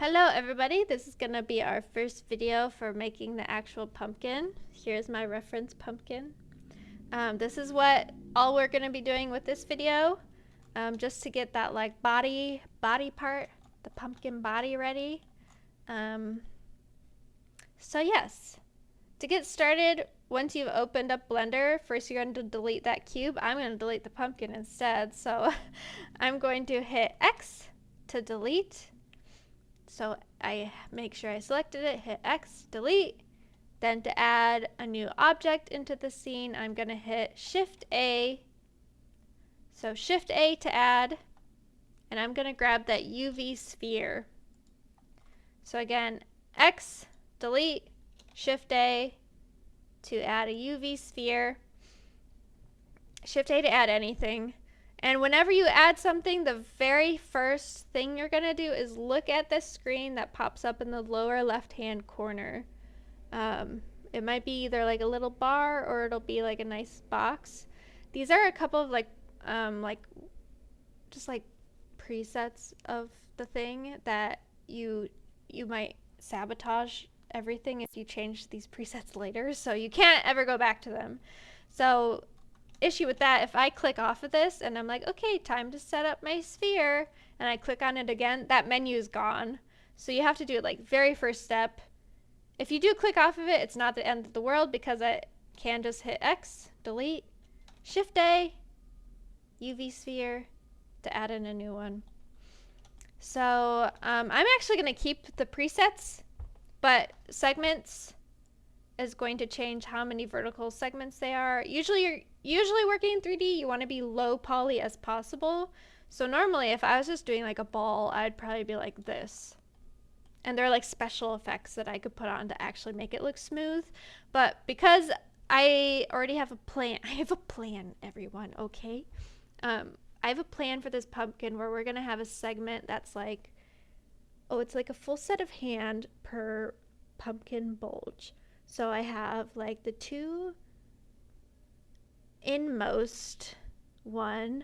Hello everybody, this is going to be our first video for making the actual pumpkin. Here's my reference pumpkin. This is what all we're going to be doing with this video, just to get that like body part, the pumpkin body ready. So yes, to get started, once you've opened up Blender, first you're going to delete that cube. I'm going to delete the pumpkin instead, so I'm going to hit X to delete. So I make sure I selected it, hit X, delete. Then to add a new object into the scene, I'm going to hit Shift A. So Shift A to add, and I'm going to grab that UV sphere. So again, X, delete, Shift A to add a UV sphere. Shift A to add anything. And whenever you add something, the very first thing you're going to do is look at the screen that pops up in the lower left-hand corner. It might be either like a little bar or it'll be like a nice box. These are a couple of like presets of the thing that you might sabotage everything if you change these presets later, so you can't ever go back to them. So issue with that, if I click off of this and I'm like, okay, time to set up my sphere, and I click on it again, that menu is gone. So you have to do it like very first step. If you do click off of it, it's not the end of the world, because I can just hit X, delete, Shift A, UV sphere to add in a new one. So I'm actually going to keep the presets, but segments is going to change how many vertical segments they are. Usually working in 3D, you want to be low poly as possible. So normally if I was just doing like a ball, I'd probably be like this. And there are like special effects that I could put on to actually make it look smooth. But because I already have a plan, everyone, okay? I have a plan for this pumpkin where we're gonna have a segment that's like, oh, it's like a full set of hand per pumpkin bulge. So I have like the two inmost one.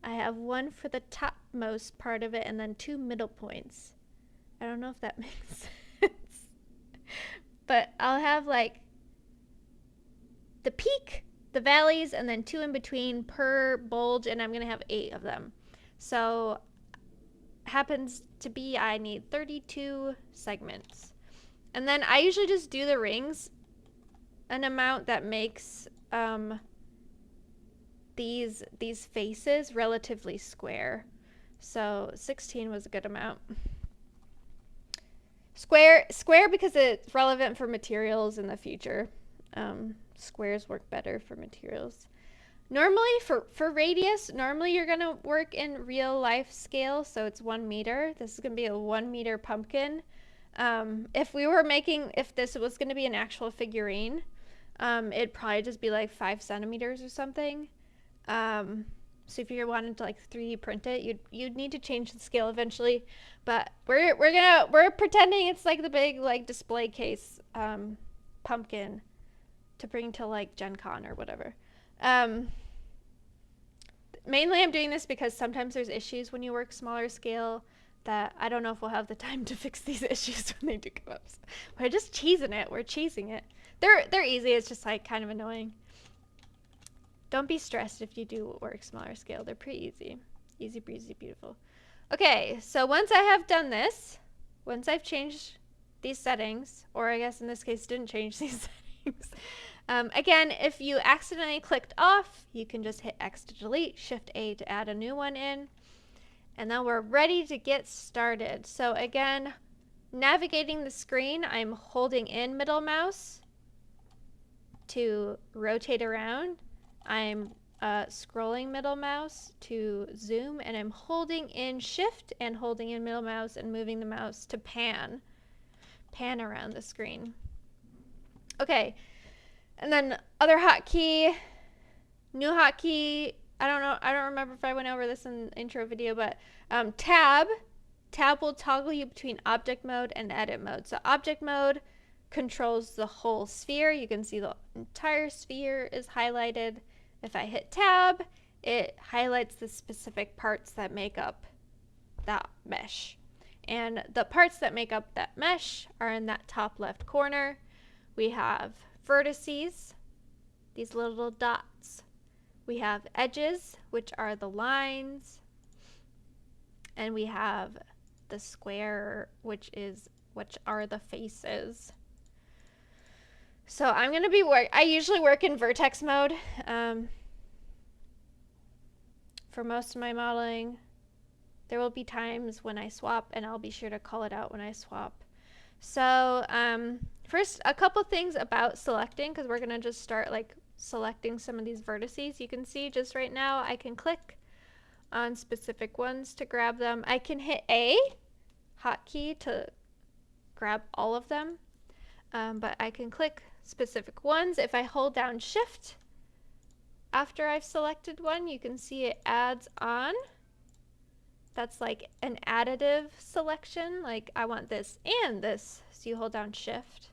I have one for the topmost part of it, and then two middle points. I don't know if that makes sense. But I'll have like the peak, the valleys, and then two in between per bulge, and I'm going to have 8 of them. So happens to be I need 32 segments. And then I usually just do the rings an amount that makes these faces relatively square. So 16 was a good amount. Square because it's relevant for materials in the future. Squares work better for materials. Normally for radius, normally you're gonna work in real life scale, so it's 1 meter. This is gonna be a 1 meter pumpkin. If this was gonna be an actual figurine, it'd probably just be like 5 centimeters or something. So if you wanted to like 3D print it, you'd need to change the scale eventually. But we're pretending it's like the big like display case pumpkin to bring to like Gen Con or whatever. Mainly I'm doing this because sometimes there's issues when you work smaller scale that I don't know if we'll have the time to fix these issues when they do come up. So we're just cheesing it. We're cheesing it. They're easy. It's just like kind of annoying. Don't be stressed if you do work smaller scale. They're pretty easy. Easy breezy, beautiful. Okay, so once I have done this, once I've changed these settings, or I guess in this case didn't change these settings, again, if you accidentally clicked off, you can just hit X to delete, Shift A to add a new one in, and then we're ready to get started. So again, navigating the screen, I'm holding in middle mouse to rotate around. I'm scrolling middle mouse to zoom, and I'm holding in Shift and holding in middle mouse and moving the mouse to pan around the screen. Okay, and then other hotkey, new hotkey, I don't remember if I went over this in the intro video, but tab will toggle you between object mode and edit mode. So object mode controls the whole sphere. You can see the entire sphere is highlighted. If I hit tab, it highlights the specific parts that make up that mesh. And the parts that make up that mesh are in that top left corner. We have vertices, these little dots. We have edges, which are the lines. And we have the square, which are the faces. So I'm going to be I usually work in vertex mode for most of my modeling. There will be times when I swap, and I'll be sure to call it out when I swap. So first, a couple things about selecting, because we're going to just start like selecting some of these vertices. You can see just right now I can click on specific ones to grab them. I can hit A hotkey to grab all of them, but I can click specific ones. If I hold down Shift after I've selected one, you can see it adds on. That's like an additive selection, like I want this and this, so you hold down Shift.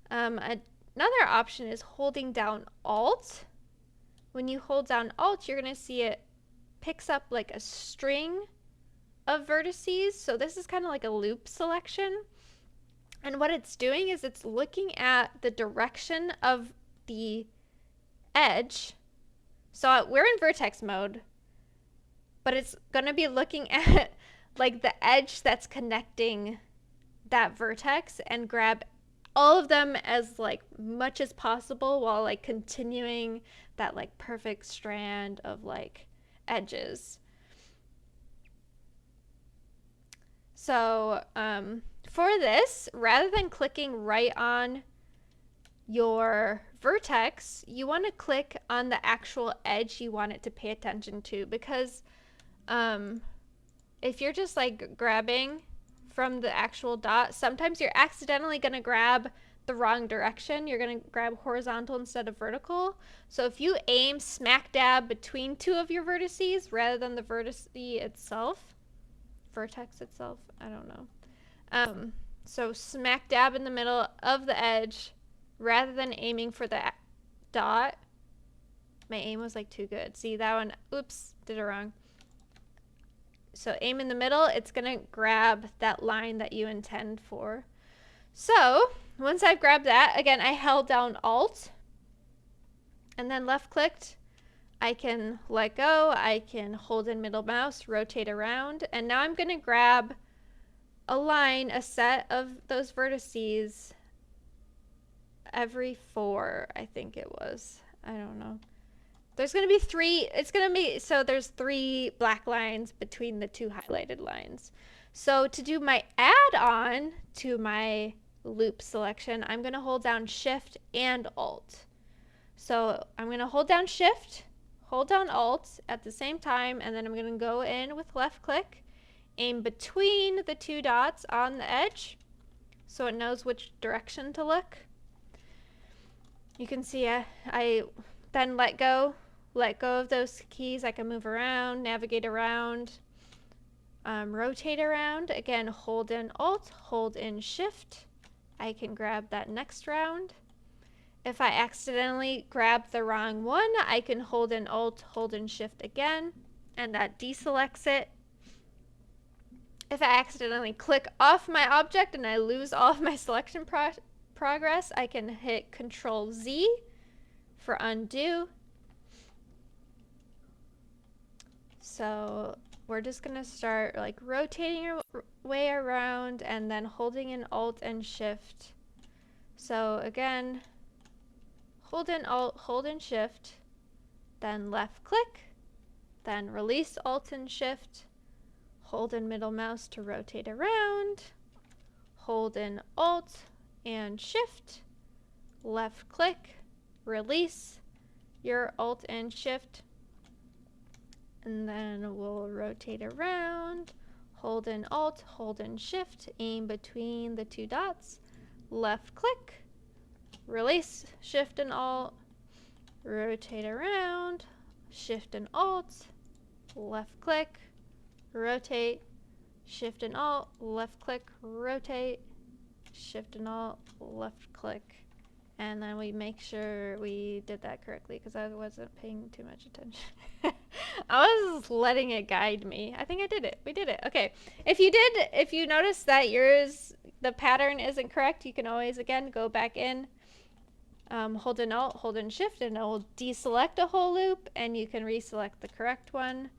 Another option is holding down Alt. When you hold down Alt, you're going to see it picks up like a string of vertices, so this is kind of like a loop selection. And what it's doing is it's looking at the direction of the edge. So we're in vertex mode, but it's going to be looking at like the edge that's connecting that vertex and grab all of them as like much as possible while like continuing that like perfect strand of like edges. So for this, rather than clicking right on your vertex, you want to click on the actual edge you want it to pay attention to, because if you're just like grabbing from the actual dot, sometimes you're accidentally going to grab the wrong direction. You're going to grab horizontal instead of vertical. So if you aim smack dab between two of your vertices rather than the vertex itself, I don't know. So smack dab in the middle of the edge rather than aiming for the dot. My aim was like too good. See that one? Oops, did it wrong. So aim in the middle, it's going to grab that line that you intend for. So once I've grabbed that, again, I held down Alt and then left clicked. I can let go, I can hold in middle mouse, rotate around, and now I'm going to grab a line, a set of those vertices every 4, I think it was. I don't know. There's going to be 3, so there's 3 black lines between the 2 highlighted lines. So to do my add-on to my loop selection, I'm going to hold down Shift and Alt. So I'm going to hold down Shift, hold down Alt at the same time, and then I'm going to go in with left click, aim between the 2 dots on the edge so it knows which direction to look. You can see I then let go of those keys. I can move around, navigate around, rotate around. Again, hold in Alt, hold in Shift. I can grab that next round. If I accidentally grab the wrong one, I can hold in Alt, hold in Shift again, and that deselects it. If I accidentally click off my object and I lose all of my selection progress, I can hit Control Z for undo. So we're just going to start like rotating our way around and then holding in Alt and Shift. So again, hold in Alt, hold in Shift, then left click, then release Alt and Shift, hold in middle mouse to rotate around, hold in Alt and Shift, left click, release your Alt and Shift, and then we'll rotate around, hold in Alt, hold in Shift, aim between the 2 dots, left click, release, Shift and Alt, rotate around, Shift and Alt, left click, rotate, Shift and Alt, left click, rotate, Shift and Alt, left click, And then we make sure we did that correctly because I wasn't paying too much attention. I was letting it guide me. I think I did it. We did it. Okay. If you notice that the pattern isn't correct, you can always, again, go back in, hold an Alt, hold in Shift, and it will deselect a whole loop, and you can reselect the correct one.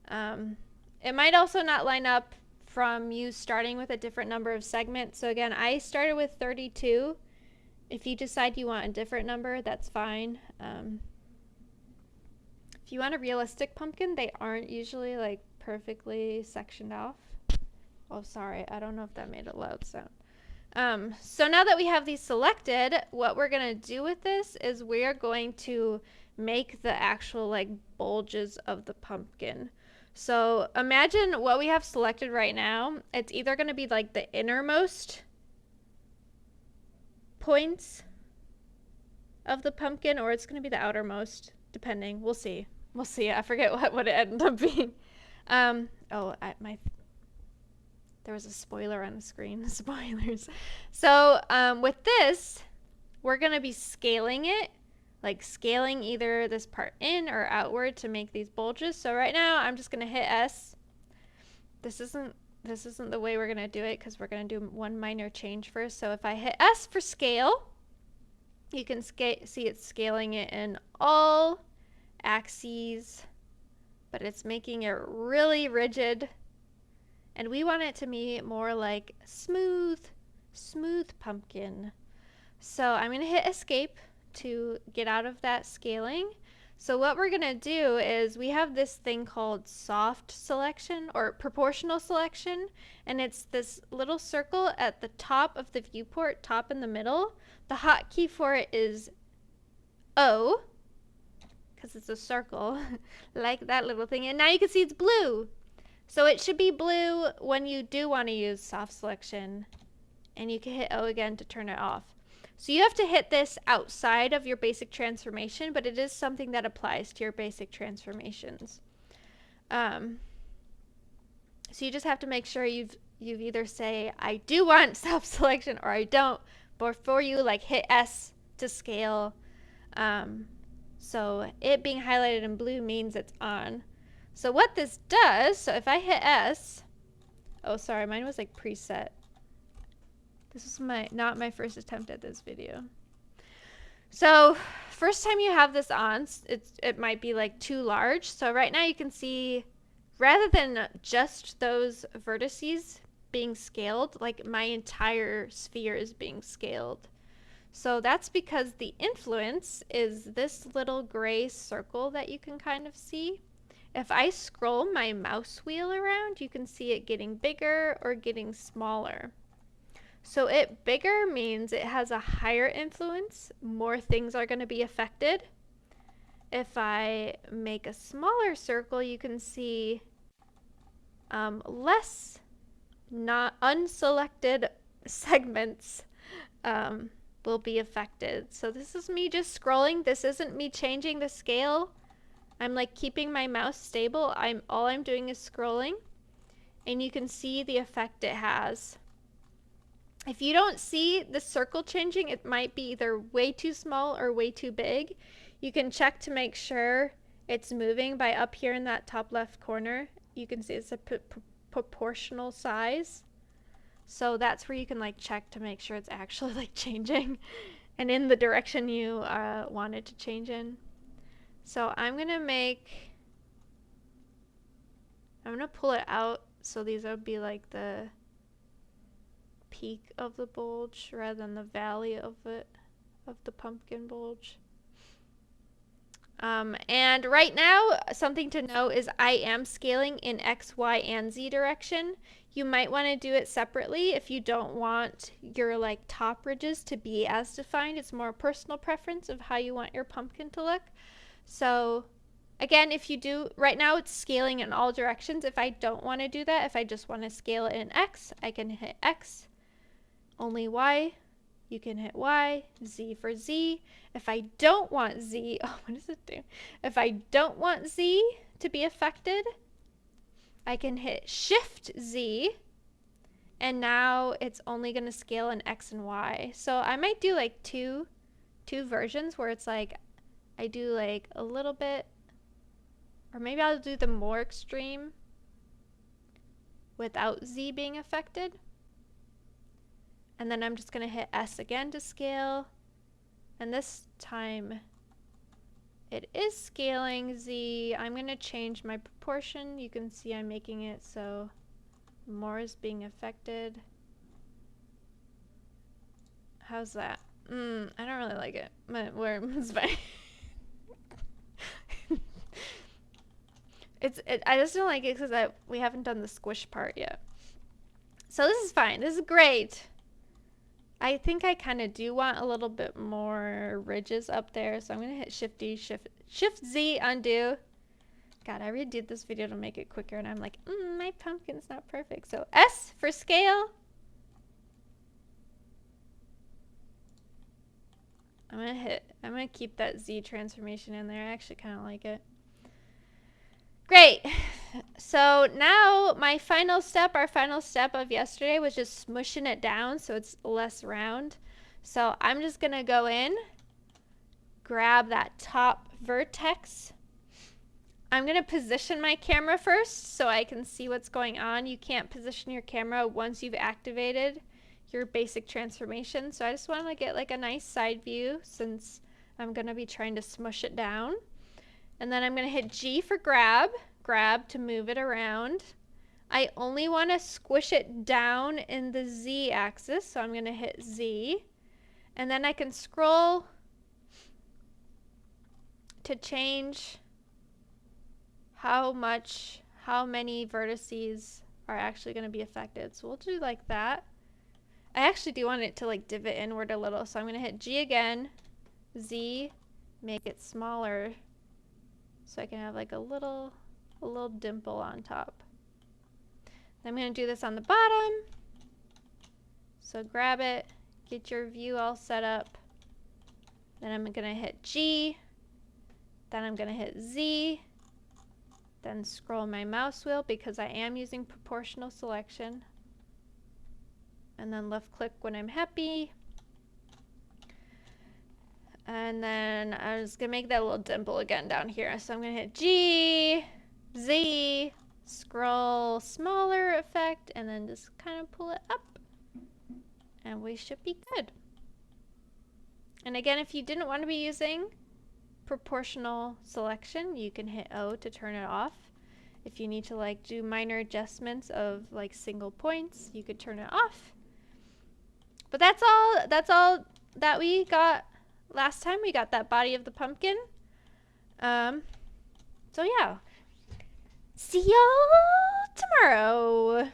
It might also not line up from you starting with a different number of segments. So again, I started with 32. If you decide you want a different number, that's fine. If you want a realistic pumpkin, they aren't usually like perfectly sectioned off. Oh, sorry. I don't know if that made a loud sound. So now that we have these selected, what we're going to do with this is we're going to make the actual like bulges of the pumpkin. So imagine what we have selected right now. It's either going to be like the innermost points of the pumpkin, or it's going to be the outermost, depending. We'll see. We'll see. I forget what it ended up being. There was a spoiler on the screen. Spoilers. So with this, we're going to be scaling it, like scaling either this part in or outward to make these bulges. So right now, I'm just going to hit S. This isn't the way we're going to do it because we're going to do one minor change first. So if I hit S for scale, you can see it's scaling it in all axes, but it's making it really rigid. And we want it to be more like smooth pumpkin. So I'm going to hit escape to get out of that scaling. So what we're going to do is we have this thing called soft selection or proportional selection, and it's this little circle at the top of the viewport, top in the middle. The hotkey for it is O, because it's a circle, like that little thing. And now you can see it's blue. So it should be blue when you do want to use soft selection, and you can hit O again to turn it off. So you have to hit this outside of your basic transformation, but it is something that applies to your basic transformations. So you just have to make sure you've either say, I do want soft selection or I don't, before you like hit S to scale. So it being highlighted in blue means it's on. So what this does, so if I hit S, oh sorry, mine was like preset. This is not my first attempt at this video. So first time you have this on, it might be like too large. So right now you can see, rather than just those vertices being scaled, like my entire sphere is being scaled. So that's because the influence is this little gray circle that you can kind of see. If I scroll my mouse wheel around, you can see it getting bigger or getting smaller. So it bigger means it has a higher influence, more things are going to be affected. If I make a smaller circle, you can see less not unselected segments will be affected. So this is me just scrolling. This isn't me changing the scale. I'm like keeping my mouse stable. All I'm doing is scrolling, and you can see the effect it has. If you don't see the circle changing, it might be either way too small or way too big. You can check to make sure it's moving by up here in that top left corner. You can see it's a proportional size. So that's where you can like check to make sure it's actually like changing and in the direction you want it to change in. So I'm gonna pull it out so these would be like the peak of the bulge rather than the valley of the pumpkin bulge. And right now, something to know is I am scaling in X, Y, and Z direction. You might want to do it separately if you don't want your like top ridges to be as defined. It's more personal preference of how you want your pumpkin to look. So again, if you do, right now it's scaling in all directions. If I don't want to do that, if I just want to scale it in X, I can hit X. Only Y, you can hit Y, Z for Z. If I don't want Z, oh, what does it do? If I don't want Z to be affected, I can hit Shift Z, and now it's only going to scale in X and Y. So I might do like two two versions where it's like I do like a little bit, or maybe I'll do the more extreme without Z being affected. And then I'm just going to hit S again to scale. And this time it is scaling Z. I'm going to change my proportion. You can see I'm making it so more is being affected. How's that? I don't really like it, but it's fine. I just don't like it because we haven't done the squish part yet. So this is fine. This is great. I think I kind of do want a little bit more ridges up there, so I'm going to hit Shift Z, undo. God, I redid this video to make it quicker, and I'm like, my pumpkin's not perfect. So S for scale. I'm going to keep that Z transformation in there. I actually kind of like it. Great. So now our final step of yesterday was just smushing it down so it's less round. So I'm just going to go in, grab that top vertex. I'm going to position my camera first so I can see what's going on. You can't position your camera once you've activated your basic transformation. So I just want to get like a nice side view since I'm going to be trying to smush it down. And then I'm going to hit G for grab to move it around. I only want to squish it down in the Z axis, so I'm going to hit Z. And then I can scroll to change how many vertices are actually going to be affected. So we'll do like that. I actually do want it to like divot inward a little, so I'm going to hit G again, Z, make it smaller so I can have like a little dimple on top. I'm going to do this on the bottom. So grab it, get your view all set up. Then I'm going to hit G. Then I'm going to hit Z. Then scroll my mouse wheel because I am using proportional selection. And then left click when I'm happy. And then I'm just going to make that little dimple again down here. So I'm going to hit G, Z, scroll smaller effect, and then just kind of pull it up. And we should be good. And again, if you didn't want to be using proportional selection, you can hit O to turn it off. If you need to like do minor adjustments of like single points, you could turn it off. But that's all that we got last time. We got that body of the pumpkin. So yeah. See y'all tomorrow.